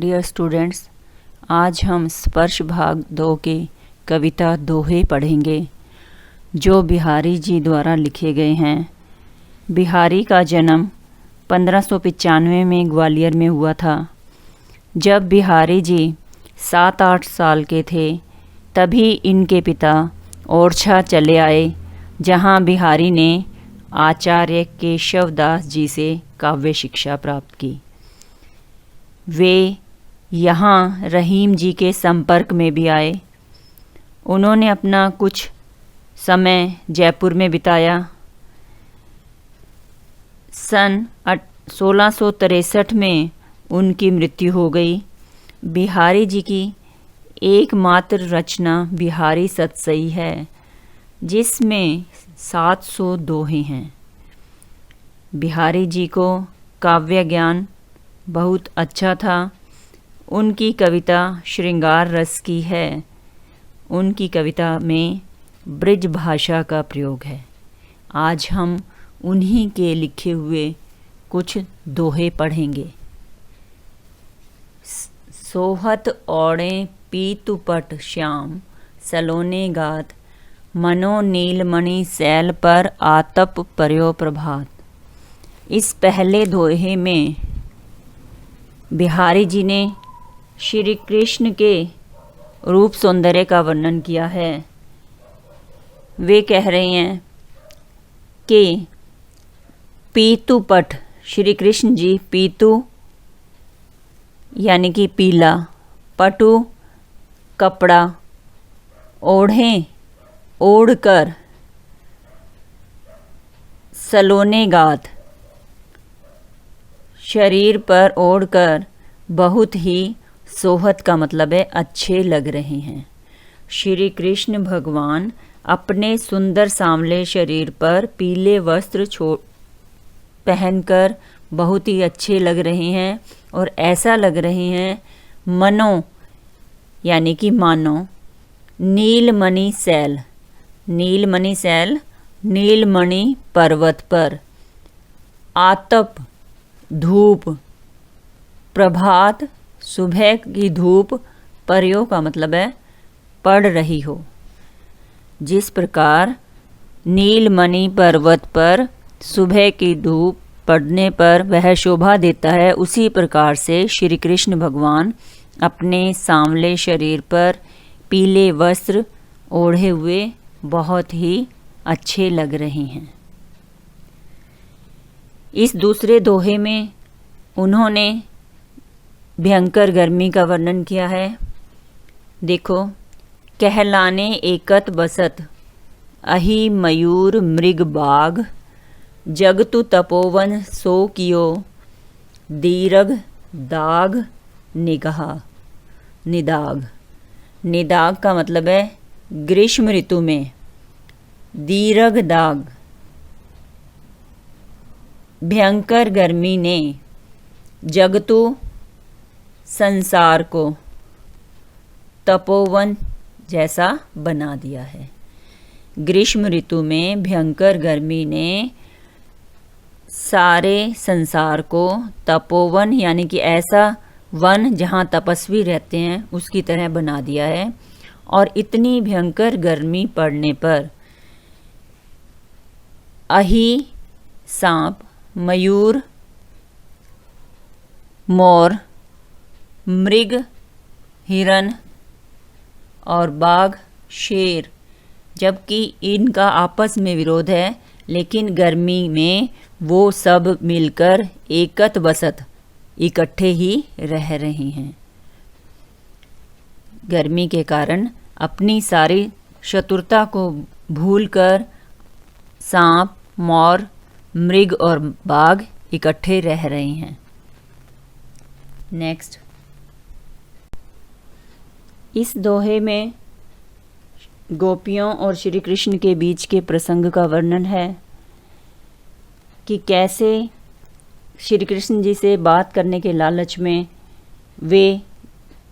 Dear students, आज हम स्पर्श भाग 2 के कविता दोहे पढ़ेंगे जो बिहारी जी द्वारा लिखे गए हैं। बिहारी का जन्म 1595 में ग्वालियर में हुआ था। जब बिहारी जी 7-8 साल के थे तभी इनके पिता ओरछा चले आए, जहां बिहारी ने आचार्य केशवदास जी से काव्य शिक्षा प्राप्त की। वे यहाँ रहीम जी के संपर्क में भी आए। उन्होंने अपना कुछ समय जयपुर में बिताया। सन 1663 में उनकी मृत्यु हो गई। बिहारी जी की एकमात्र रचना बिहारी सतसई है, जिसमें 700 दोहे हैं। बिहारी जी को काव्य ज्ञान बहुत अच्छा था। उनकी कविता श्रृंगार रस की है। उनकी कविता में ब्रज भाषा का प्रयोग है। आज हम उन्हीं के लिखे हुए कुछ दोहे पढ़ेंगे। सोहत ओढ़े पीतुपट श्याम, सलोने गात, मनो नीलमणि सैल पर आतप पर्यो प्रभात। इस पहले दोहे में बिहारी जी ने श्री कृष्ण के रूप सौंदर्य का वर्णन किया है। वे कह रहे हैं कि पीतुपट, श्री कृष्ण जी पीतु यानी कि पीला, पटु कपड़ा, ओढ़े ओढ़कर, सलोने गात शरीर पर ओढ़कर बहुत ही सोहत का मतलब है अच्छे लग रहे हैं। श्री कृष्ण भगवान अपने सुंदर सांवले शरीर पर पीले वस्त्र पहनकर बहुत ही अच्छे लग रहे हैं और ऐसा लग रहे हैं मनो यानी कि मानो नीलमणि सैल, नीलमणि सैल नीलमणि पर्वत पर, आतप धूप, प्रभात सुबह की धूप, पर्यो का मतलब है पड़ रही हो। जिस प्रकार नीलमणि पर्वत पर सुबह की धूप पड़ने पर वह शोभा देता है, उसी प्रकार से श्री कृष्ण भगवान अपने सांवले शरीर पर पीले वस्त्र ओढ़े हुए बहुत ही अच्छे लग रहे हैं। इस दूसरे दोहे में उन्होंने भयंकर गर्मी का वर्णन किया है। देखो, कहलाने एकत बसत, अहि मयूर मृग बाघ, जगतु तपोवन सो कियो, दीरघ दाग निगाह। निदाग, निदाग का मतलब है ग्रीष्म ऋतु में। दीरघ दाग, भयंकर गर्मी ने जगतु संसार को तपोवन जैसा बना दिया है। ग्रीष्म ऋतु में भयंकर गर्मी ने सारे संसार को तपोवन यानी कि ऐसा वन जहाँ तपस्वी रहते हैं उसकी तरह बना दिया है। और इतनी भयंकर गर्मी पड़ने पर अहि सांप, मयूर मोर, मृग हिरन और बाघ शेर, जबकि इनका आपस में विरोध है, लेकिन गर्मी में वो सब मिलकर एकत बसत इकट्ठे ही रह रहे हैं। गर्मी के कारण अपनी सारी शत्रुता को भूलकर सांप, मोर, मृग और बाघ इकट्ठे रह रहे हैं। नेक्स्ट, इस दोहे में गोपियों और श्री कृष्ण के बीच के प्रसंग का वर्णन है कि कैसे श्री कृष्ण जी से बात करने के लालच में वे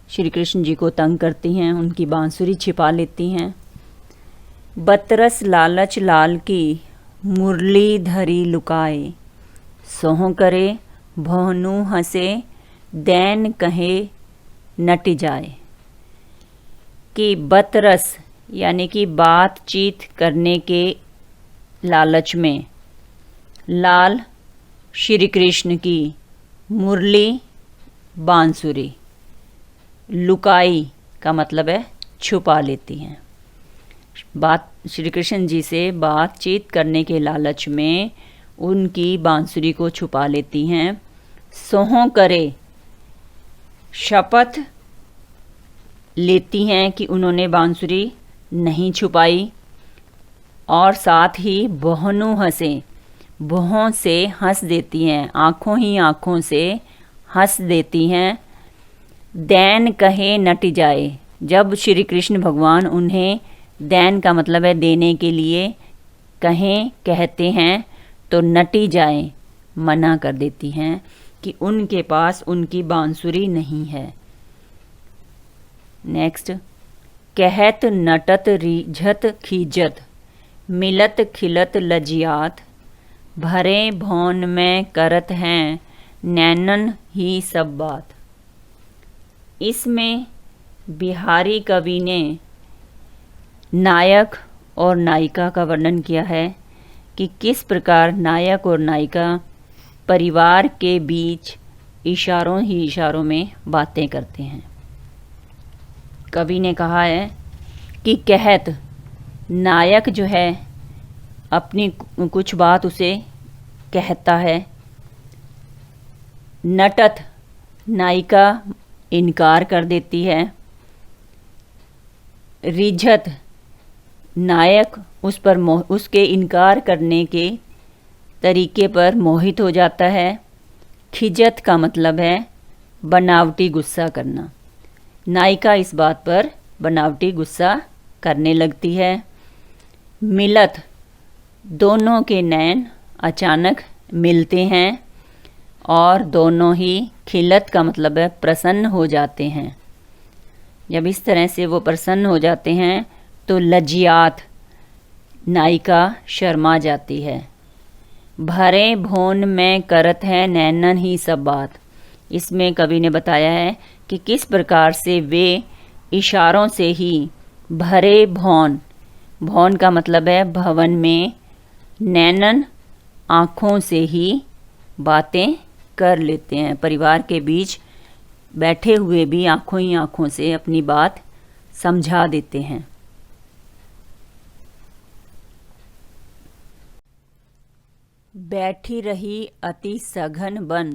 श्री कृष्ण जी को तंग करती हैं, उनकी बांसुरी छिपा लेती हैं। बतरस लालच लाल की, मुरली धरी लुकाए, सोह करे भौनु हंसे, दैन कहे नट जाए। कि बतरस यानी कि बातचीत करने के लालच में। लाल श्री कृष्ण की मुरली बांसुरी। लुकाई का मतलब है छुपा लेती हैं। श्री कृष्ण जी से बातचीत करने के लालच में उनकी बांसुरी को छुपा लेती हैं। सोहों करे शपथ लेती हैं कि उन्होंने बांसुरी नहीं छुपाई। और साथ ही बहुनु हंसे, बहुओं से हंस देती हैं, आँखों ही आँखों से हंस देती हैं। दैन कहे नट जाए, जब श्री कृष्ण भगवान उन्हें दैन का मतलब है देने के लिए कहते हैं तो नटी जाए, मना कर देती हैं कि उनके पास उनकी बांसुरी नहीं है। नेक्स्ट, कहत नटत रीझत खीजत, मिलत खिलत लजियात, भरे भौन में करत हैं नैनन ही सब बात। इसमें बिहारी कवि ने नायक और नायिका का वर्णन किया है कि किस प्रकार नायक और नायिका परिवार के बीच इशारों ही इशारों में बातें करते हैं। कवि ने कहा है कि कहत, नायक जो है अपनी कुछ बात उसे कहता है। नटत, नायिका इनकार कर देती है। रिझत, नायक उस पर उसके इनकार करने के तरीके पर मोहित हो जाता है। खिजत का मतलब है बनावटी गुस्सा करना। नायिका इस बात पर बनावटी गुस्सा करने लगती है। मिलत, दोनों के नैन अचानक मिलते हैं और दोनों ही, खिलत का मतलब है प्रसन्न हो जाते हैं। जब इस तरह से वो प्रसन्न हो जाते हैं तो लजियात, नायिका शर्मा जाती है। भरे भोन में करत है नैनन ही सब बात। इसमें कवि ने बताया है कि किस प्रकार से वे इशारों से ही भरे भौन, भौन का मतलब है भवन में, नैनन आँखों से ही बातें कर लेते हैं। परिवार के बीच बैठे हुए भी आँखों ही आँखों से अपनी बात समझा देते हैं। बैठी रही अति सघन बन,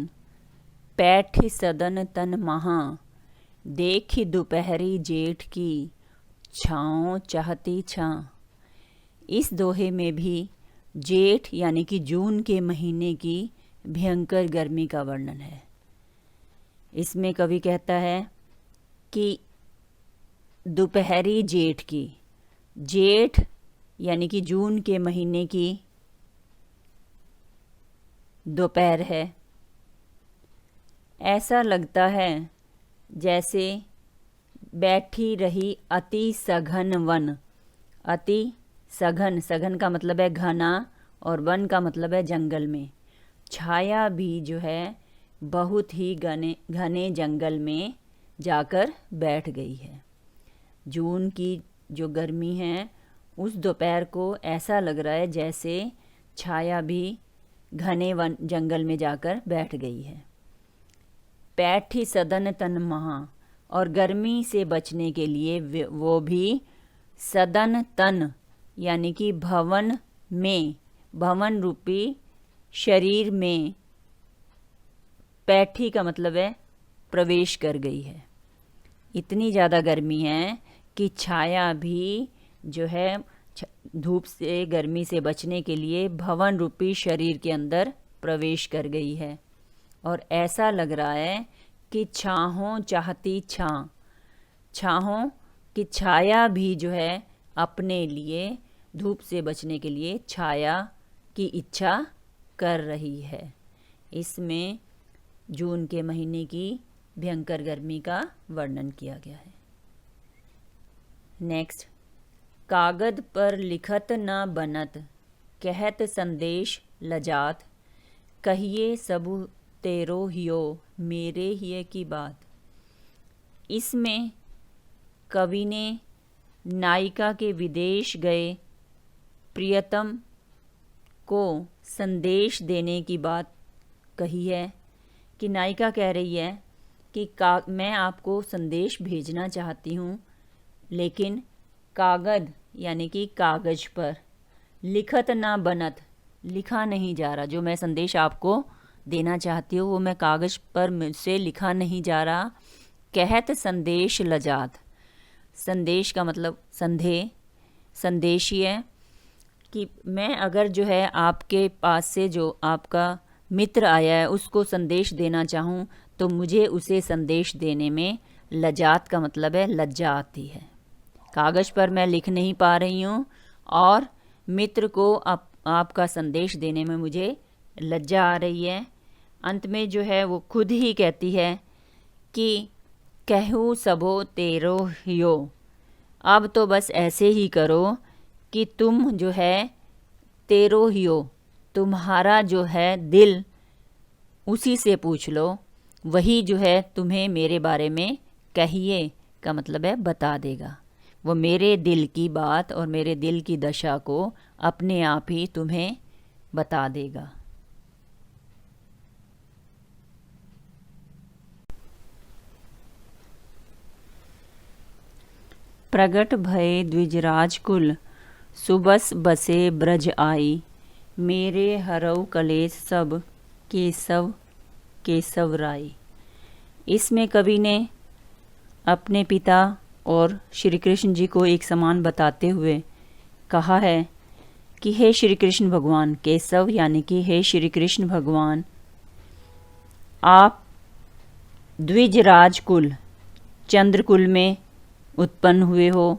पैठी सदन तन महा, देखी दोपहरी जेठ की, छाँव चाहती छाँ। इस दोहे में भी जेठ यानी कि जून के महीने की भयंकर गर्मी का वर्णन है। इसमें कवि कहता है कि दोपहरी जेठ की, जेठ यानी कि जून के महीने की दोपहर है। ऐसा लगता है जैसे बैठी रही अति सघन वन। अति सघन, सघन का मतलब है घना और वन का मतलब है जंगल में। छाया भी जो है बहुत ही घने जंगल में जाकर बैठ गई है। जून की जो गर्मी है उस दोपहर को ऐसा लग रहा है जैसे छाया भी घने वन जंगल में जाकर बैठ गई है। पैठी सदन तन महा, और गर्मी से बचने के लिए वो भी सदन तन यानी कि भवन में, भवन रूपी शरीर में, पैठी का मतलब है प्रवेश कर गई है। इतनी ज़्यादा गर्मी है कि छाया भी जो है धूप से, गर्मी से बचने के लिए भवन रूपी शरीर के अंदर प्रवेश कर गई है। और ऐसा लग रहा है कि छाहों चाहती छाँ, छाहों की छाया भी जो है अपने लिए, धूप से बचने के लिए छाया की इच्छा कर रही है। इसमें जून के महीने की भयंकर गर्मी का वर्णन किया गया है। नेक्स्ट, कागद पर लिखत न बनत, कहत संदेश लजात, कहिए सबु तेरो हियो, मेरे हिये की बात। इसमें कवि ने नायिका के विदेश गए प्रियतम को संदेश देने की बात कही है कि नायिका कह रही है कि मैं आपको संदेश भेजना चाहती हूँ, लेकिन कागद यानी कि कागज पर, लिखत ना बनत, लिखा नहीं जा रहा। जो मैं संदेश आपको देना चाहती हूँ वो मैं कागज पर मुझसे लिखा नहीं जा रहा। कहत संदेश लजात, संदेश का मतलब संदेश ही है कि मैं अगर जो है आपके पास से जो आपका मित्र आया है उसको संदेश देना चाहूँ तो मुझे उसे संदेश देने में लजात का मतलब है लज्जा आती है। कागज़ पर मैं लिख नहीं पा रही हूँ और मित्र को आपका संदेश देने में मुझे लज्जा आ रही है। अंत में जो है वो खुद ही कहती है कि कहूँ सबो तेरो हियो, अब तो बस ऐसे ही करो कि तुम जो है तेरो हियो, तुम्हारा जो है दिल उसी से पूछ लो, वही जो है तुम्हें मेरे बारे में कहिए का मतलब है बता देगा। वो मेरे दिल की बात और मेरे दिल की दशा को अपने आप ही तुम्हें बता देगा। प्रगट भये द्विजराज कुल, सुबस बसे ब्रज आई, मेरे हरऊ कलेश सब, केशव केशव राय। इसमें कवि ने अपने पिता और श्री कृष्ण जी को एक समान बताते हुए कहा है कि हे श्री कृष्ण भगवान, केशव यानी कि हे श्री कृष्ण भगवान, आप द्विजराज कुल चंद्रकुल में उत्पन्न हुए हो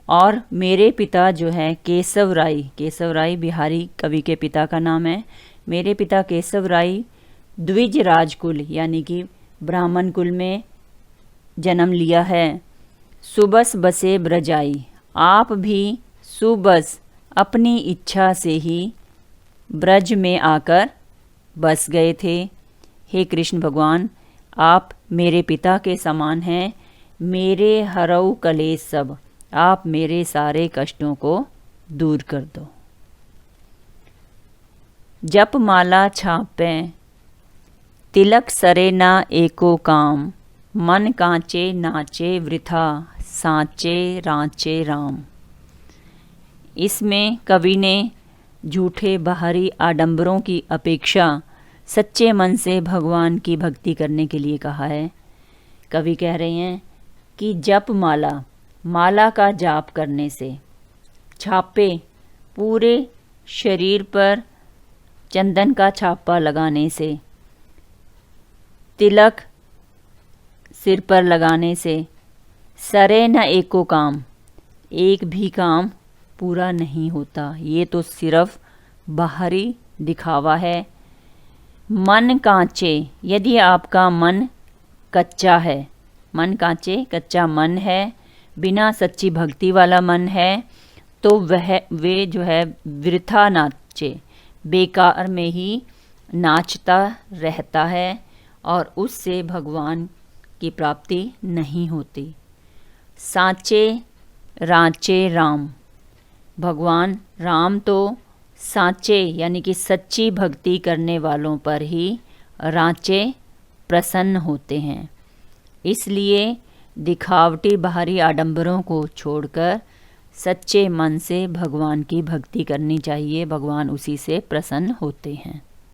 और मेरे पिता जो है केशव राय बिहारी कवि के पिता का नाम है। मेरे पिता केशव राय द्विज राजकुल यानी कि ब्राह्मण कुल में जन्म लिया है। सुबस बसे ब्रजाई, आप भी सुबस अपनी इच्छा से ही ब्रज में आकर बस गए थे। हे कृष्ण भगवान, आप मेरे पिता के समान हैं। मेरे हरऊ कलेश सब, आप मेरे सारे कष्टों को दूर कर दो। जप माला छापे तिलक सरे ना एको काम, मन कांचे नाचे वृथा, सांचे रांचे राम। इसमें कवि ने झूठे बाहरी आडंबरों की अपेक्षा सच्चे मन से भगवान की भक्ति करने के लिए कहा है। कवि कह रहे हैं कि जप माला का जाप करने से, छापे पूरे शरीर पर चंदन का छापा लगाने से, तिलक सिर पर लगाने से, सरे न एको काम, एक भी काम पूरा नहीं होता। ये तो सिर्फ बाहरी दिखावा है। मन कांचे, यदि आपका मन कच्चा है, मन कांचे कच्चा मन है, बिना सच्ची भक्ति वाला मन है, तो वे जो है वृथा नाचे, बेकार में ही नाचता रहता है और उससे भगवान की प्राप्ति नहीं होती। सांचे रांचे राम, भगवान राम तो सांचे यानी कि सच्ची भक्ति करने वालों पर ही रांचे प्रसन्न होते हैं। इसलिए दिखावटी बाहरी आडंबरों को छोड़कर सच्चे मन से भगवान की भक्ति करनी चाहिए, भगवान उसी से प्रसन्न होते हैं।